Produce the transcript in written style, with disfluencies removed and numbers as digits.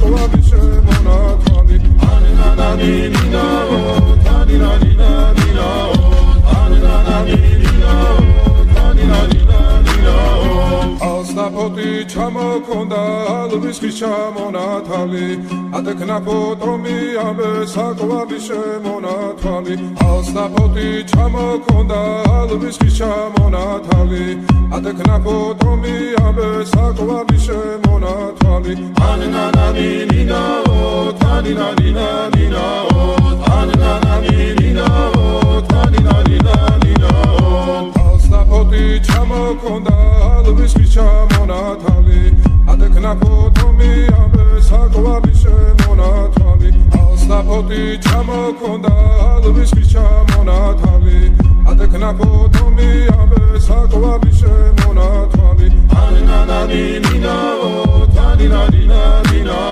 საყვარლის შემონათვალი ანანანინინაო თანინანინანინაო ანანანინინაო თანინანინანინაო ალსნაფოტი ჩამოქონდა ალვის ხის ჩამონათალი ადექნაფოტომი ამე საყვარლის შემონათვალი ალსნაფოტი ჩამოქონდა ალვის ხის ჩამონათალი ადექნაფოტომი ამე საყვარლის შემონათვალი ანანანინინაო თანინანინანინაო ანანანინინაო თანინანინანინაო ალსნაფოტი ჩამოქონდა ალვის ხის ჩამონათალი ადექნაფოტომი ამე საყვარლის შემონათვალი ალსნაფოტი ჩამოქონდა ალვის ხის ჩამონათალი ადექნაფოტომი ამე საყვარლის შემონათვალი ანანანინინაო თანინანინანინაო